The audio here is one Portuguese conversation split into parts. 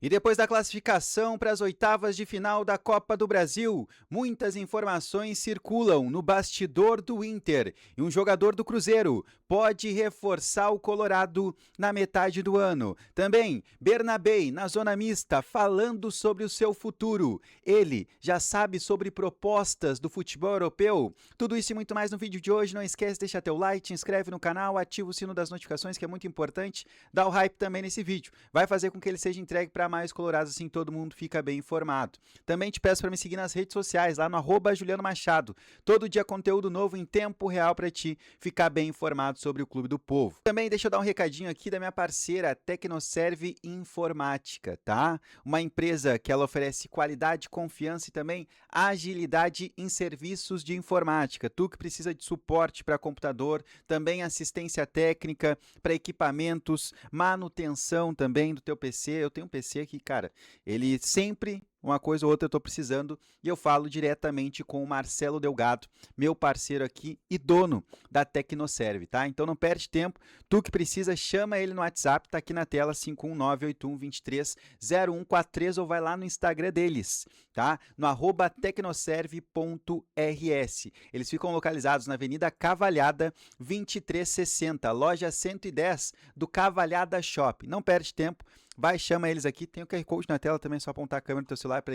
E depois da classificação para as oitavas de final da Copa do Brasil, muitas informações circulam no bastidor do Inter e um jogador do Cruzeiro pode reforçar o Colorado na metade do ano. Também, Bernabei, na zona mista, falando sobre o seu futuro. Ele já sabe sobre propostas do futebol europeu? Tudo isso e muito mais no vídeo de hoje. Não esquece de deixar teu like, te inscreve no canal, ativa o sino das notificações, que é muito importante. Dá o hype também nesse vídeo. Vai fazer com que ele seja entregue para mais colorados, assim todo mundo fica bem informado. Também te peço para me seguir nas redes sociais, lá no @Juliano Machado. Todo dia conteúdo novo em tempo real para ti ficar bem informado sobre o Clube do Povo. Também deixa eu dar um recadinho aqui da minha parceira Tecnoserve Informática, tá? Uma empresa que ela oferece qualidade, confiança e também agilidade em serviços de informática. Tu que precisa de suporte para computador, também assistência técnica para equipamentos, manutenção também do teu PC. Eu tenho um PC que, cara, ele sempre uma coisa ou outra eu estou precisando e eu falo diretamente com o Marcelo Delgado, meu parceiro aqui e dono da Tecnoserve, tá? Então não perde tempo, tu que precisa, chama ele no WhatsApp, tá aqui na tela, 51981230143 ou vai lá no Instagram deles, tá? No @tecnoserve.rs. Eles ficam localizados na Avenida Cavalhada 2360, loja 110 do Cavalhada Shop. Não perde tempo. Vai, chama eles aqui, tem o QR Code na tela também, é só apontar a câmera do teu celular para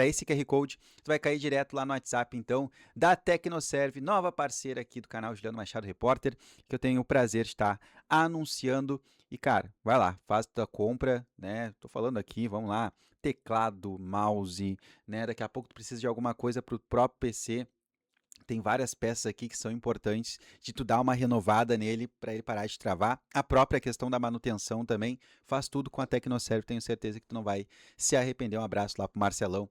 esse QR Code, tu vai cair direto lá no WhatsApp, então, da Tecnoserve, nova parceira aqui do canal Juliano Machado Repórter, que eu tenho o prazer de estar anunciando. E, cara, vai lá, faz tua compra, né? Tô falando aqui, vamos lá, teclado, mouse, né? Daqui a pouco tu precisa de alguma coisa pro próprio PC. Tem várias peças aqui que são importantes de tu dar uma renovada nele para ele parar de travar. A própria questão da manutenção também, faz tudo com a Tecnoserve, tenho certeza que tu não vai se arrepender. Um abraço lá pro Marcelão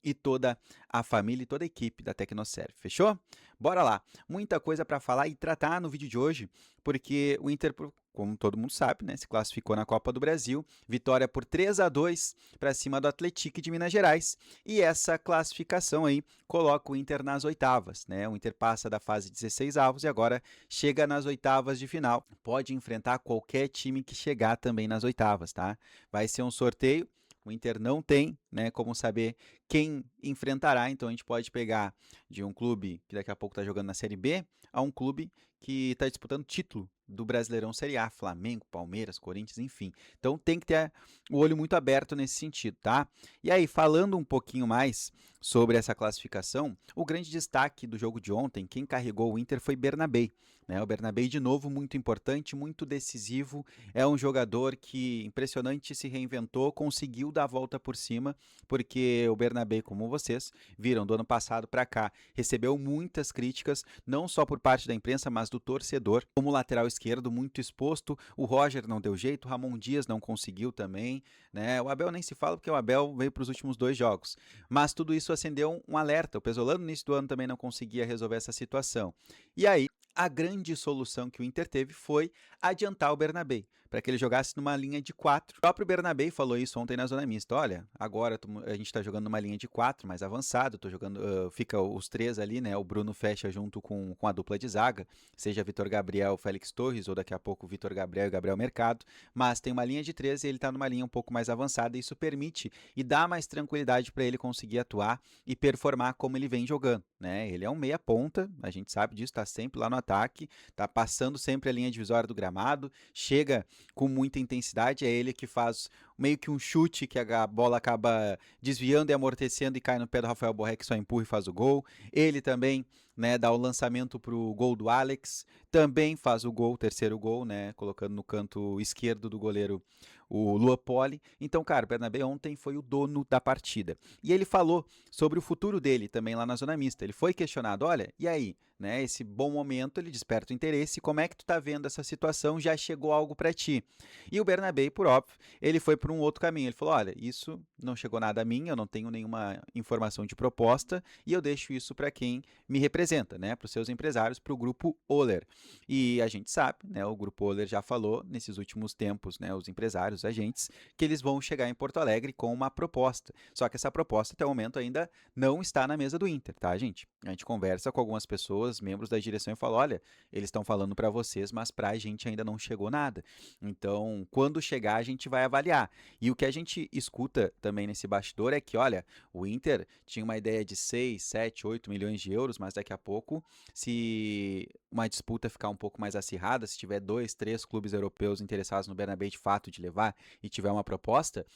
e toda a família e toda a equipe da Tecnoserve, fechou? Bora lá, muita coisa para falar e tratar no vídeo de hoje, porque o Inter, como todo mundo sabe, né, se classificou na Copa do Brasil, vitória por 3-2 para cima do Atlético de Minas Gerais, e essa classificação aí coloca o Inter nas oitavas, né? O Inter passa da fase 16 avos e agora chega nas oitavas de final. Pode enfrentar qualquer time que chegar também nas oitavas, tá? Vai ser um sorteio. O Inter não tem, né, como saber quem enfrentará, então a gente pode pegar de um clube que daqui a pouco está jogando na Série B a um clube que está disputando título do Brasileirão Série A, Flamengo, Palmeiras, Corinthians, enfim. Então tem que ter o olho muito aberto nesse sentido, tá? E aí, falando um pouquinho mais sobre essa classificação, o grande destaque do jogo de ontem, quem carregou o Inter foi Bernabei, né? O Bernabei, de novo, muito importante, muito decisivo, é um jogador que, impressionante, se reinventou, conseguiu dar a volta por cima, porque o Bernabei, como vocês viram, do ano passado para cá, recebeu muitas críticas, não só por parte da imprensa, mas do torcedor, como lateral esquerdo, muito exposto. O Roger não deu jeito, o Ramon Dias não conseguiu também, né? O Abel nem se fala, porque o Abel veio para os últimos 2 jogos. Mas tudo isso acendeu um alerta. O Pesolano, no início do ano, também não conseguia resolver essa situação. E aí, a grande solução que o Inter teve foi adiantar o Bernabei, para que ele jogasse numa linha de 4. O próprio Bernabei falou isso ontem na zona mista. Olha, agora a gente está jogando numa linha de 4, mais avançado, tô jogando, fica os 3 ali, né? O Bruno fecha junto com a dupla de zaga, seja Vitor Gabriel, Félix Torres, ou daqui a pouco o Vitor Gabriel e Gabriel Mercado, mas tem uma linha de 3 e ele está numa linha um pouco mais avançada, e isso permite e dá mais tranquilidade para ele conseguir atuar e performar como ele vem jogando, né? Ele é um meia ponta, a gente sabe disso, está sempre lá no ataque, tá passando sempre a linha divisória do gramado, chega com muita intensidade, é ele que faz meio que um chute que a bola acaba desviando e amortecendo e cai no pé do Rafael Borré, que só empurra e faz o gol. Ele também, né, dá o lançamento pro gol do Alex, também faz o gol, o terceiro gol, né, colocando no canto esquerdo do goleiro o Luan Poli. Então, cara, o Bernabé ontem foi o dono da partida. E ele falou sobre o futuro dele também lá na zona mista. Ele foi questionado, olha, e aí, né, esse bom momento, ele desperta o interesse, como é que tu tá vendo essa situação, já chegou algo para ti? E o Bernabé, por óbvio, ele foi por um outro caminho, ele falou, olha, isso não chegou nada a mim, eu não tenho nenhuma informação de proposta, e eu deixo isso para quem me representa, né, para os seus empresários, para o Grupo Oller. E a gente sabe, né, o Grupo Oller já falou nesses últimos tempos, né, os empresários, os agentes, que eles vão chegar em Porto Alegre com uma proposta, só que essa proposta até o momento ainda não está na mesa do Inter, tá, gente? A gente conversa com algumas pessoas, pessoas, membros da direção, e falo, olha, eles estão falando para vocês, mas para a gente ainda não chegou nada. Então, quando chegar, a gente vai avaliar. E o que a gente escuta também nesse bastidor é que, olha, o Inter tinha uma ideia de 6, 7, 8 milhões de euros, mas daqui a pouco, se uma disputa ficar um pouco mais acirrada, se tiver 2, 3 clubes europeus interessados no Bernabéu de fato de levar e tiver uma proposta,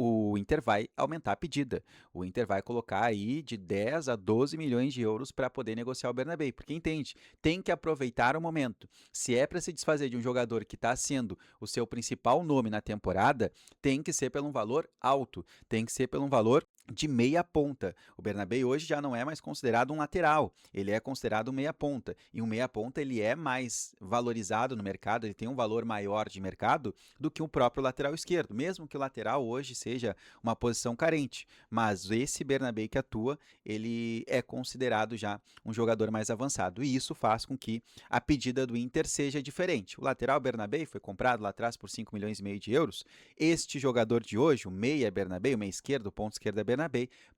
o Inter vai aumentar a pedida. O Inter vai colocar aí de 10 a 12 milhões de euros para poder negociar o Bernabéu, porque entende, tem que aproveitar o momento. Se é para se desfazer de um jogador que está sendo o seu principal nome na temporada, tem que ser pelo um valor alto, tem que ser pelo um valor de meia ponta. O Bernabéu hoje já não é mais considerado um lateral, ele é considerado um meia ponta, e um meia ponta ele é mais valorizado no mercado, ele tem um valor maior de mercado do que o próprio lateral esquerdo, mesmo que o lateral hoje seja uma posição carente, mas esse Bernabéu que atua, ele é considerado já um jogador mais avançado, e isso faz com que a pedida do Inter seja diferente. O lateral Bernabéu foi comprado lá atrás por 5 milhões e meio de euros, este jogador de hoje, o meia Bernabéu, o meia esquerdo, o ponto esquerdo é Bernabéu,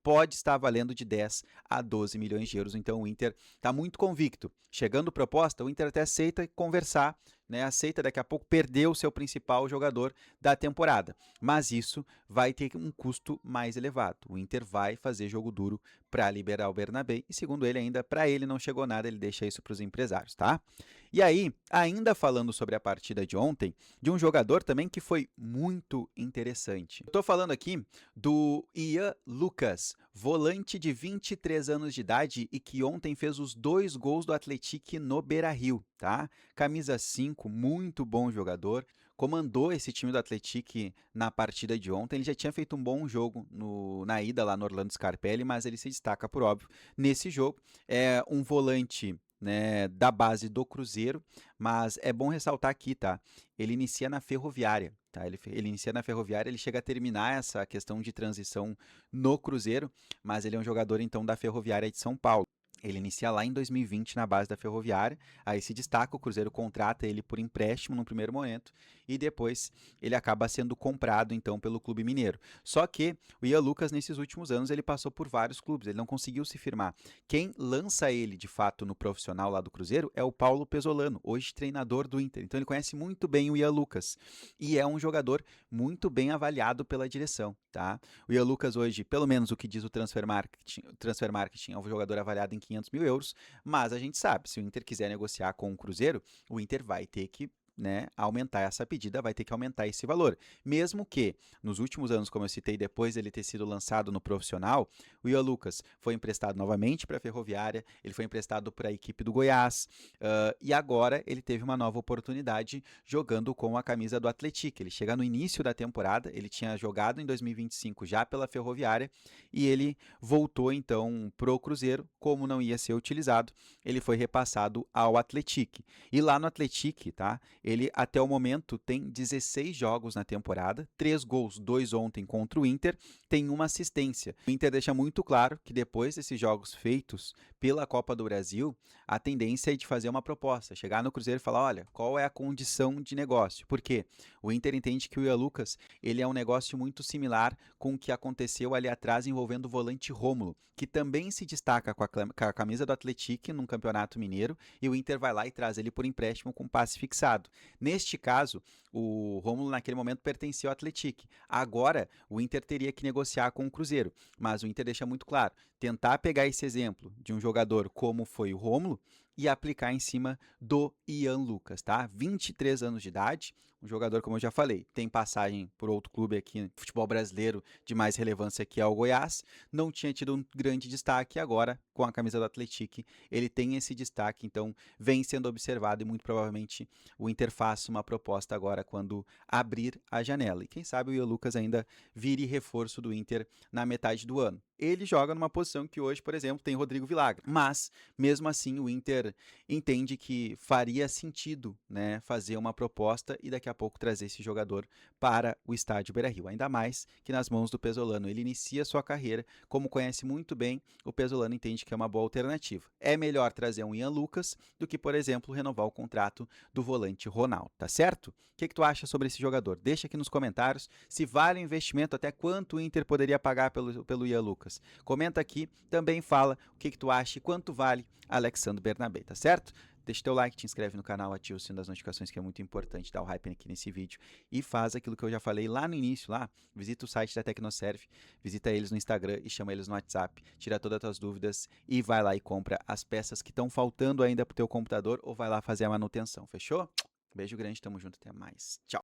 pode estar valendo de 10 a 12 milhões de euros, então o Inter está muito convicto. Chegando proposta, o Inter até aceita conversar, né, aceita daqui a pouco perder o seu principal jogador da temporada, mas isso vai ter um custo mais elevado. O Inter vai fazer jogo duro para liberar o Bernabéu e, segundo ele, ainda para ele não chegou nada, ele deixa isso para os empresários, tá? E aí, ainda falando sobre a partida de ontem, de um jogador também que foi muito interessante. Estou falando aqui do Ian Lucas, volante de 23 anos de idade e que ontem fez os 2 gols do Atlético no Beira-Rio, tá? Camisa 5, muito bom jogador, comandou esse time do Atlético na partida de ontem. Ele já tinha feito um bom jogo na ida lá no Orlando Scarpelli, mas ele se destaca por óbvio nesse jogo. É um volante, né, da base do Cruzeiro, mas é bom ressaltar aqui, tá? Ele inicia na Ferroviária, tá? Ele inicia na Ferroviária, ele chega a terminar essa questão de transição no Cruzeiro, mas ele é um jogador então da Ferroviária de São Paulo. Ele inicia lá em 2020 na base da Ferroviária, aí se destaca, o Cruzeiro contrata ele por empréstimo no primeiro momento e depois ele acaba sendo comprado então pelo Clube Mineiro. Só que o Ian Lucas nesses últimos anos ele passou por vários clubes, ele não conseguiu se firmar. Quem lança ele de fato no profissional lá do Cruzeiro é o Paulo Pesolano, hoje treinador do Inter. Então ele conhece muito bem o Ian Lucas e é um jogador muito bem avaliado pela direção, tá? O Ian Lucas hoje, pelo menos o que diz o Transfer Marketing é um jogador avaliado em 500 mil euros, mas a gente sabe, se o Inter quiser negociar com o Cruzeiro, o Inter vai ter que, né, aumentar essa pedida, vai ter que aumentar esse valor. Mesmo que, nos últimos anos, como eu citei, depois ele ter sido lançado no profissional, o Ian Lucas foi emprestado novamente para a Ferroviária, ele foi emprestado para a equipe do Goiás, e agora ele teve uma nova oportunidade jogando com a camisa do Atlético. Ele chega no início da temporada, ele tinha jogado em 2025 já pela Ferroviária, e ele voltou então pro Cruzeiro, como não ia ser utilizado, ele foi repassado ao Atlético. E lá no Atlético, tá? Ele, até o momento, tem 16 jogos na temporada, 3 gols, 2 ontem contra o Inter, tem uma assistência. O Inter deixa muito claro que depois desses jogos feitos pela Copa do Brasil, a tendência é de fazer uma proposta, chegar no Cruzeiro e falar, olha, qual é a condição de negócio? Por quê? O Inter entende que o Ian Lucas, ele é um negócio muito similar com o que aconteceu ali atrás envolvendo o volante Rômulo, que também se destaca com a camisa do Atlético num campeonato mineiro, e o Inter vai lá e traz ele por empréstimo com passe fixado. Neste caso, o Rômulo naquele momento pertencia ao Atlético. Agora, o Inter teria que negociar com o Cruzeiro, mas o Inter deixa muito claro, tentar pegar esse exemplo de um jogador como foi o Rômulo e aplicar em cima do Ian Lucas, tá? 23 anos de idade, um jogador, como eu já falei, tem passagem por outro clube aqui no futebol brasileiro de mais relevância, que é o Goiás, não tinha tido um grande destaque, agora com a camisa do Atlético ele tem esse destaque, então vem sendo observado e muito provavelmente o Inter faça uma proposta agora quando abrir a janela. E quem sabe o Ian Lucas ainda vire reforço do Inter na metade do ano. Ele joga numa posição que hoje, por exemplo, tem Rodrigo Villagra, mas mesmo assim o Inter entende que faria sentido, né, fazer uma proposta e daqui a pouco trazer esse jogador para o estádio Beira-Rio, ainda mais que nas mãos do Pesolano. Ele inicia sua carreira, como conhece muito bem, o Pesolano entende que é uma boa alternativa. É melhor trazer um Ian Lucas do que, por exemplo, renovar o contrato do volante Ronaldo, tá certo? O que tu acha sobre esse jogador? Deixa aqui nos comentários se vale o investimento, até quanto o Inter poderia pagar pelo Ian Lucas. Comenta aqui, também fala o que tu acha e quanto vale Alexandre Bernabéu. também, tá certo? Deixa teu like, te inscreve no canal, ativa o sino das notificações, que é muito importante, dá o hype aqui nesse vídeo. E faz aquilo que eu já falei lá no início, lá, visita o site da Tecnoserve, visita eles no Instagram e chama eles no WhatsApp, tira todas as tuas dúvidas e vai lá e compra as peças que estão faltando ainda pro teu computador ou vai lá fazer a manutenção, fechou? Beijo grande, tamo junto, até mais. Tchau!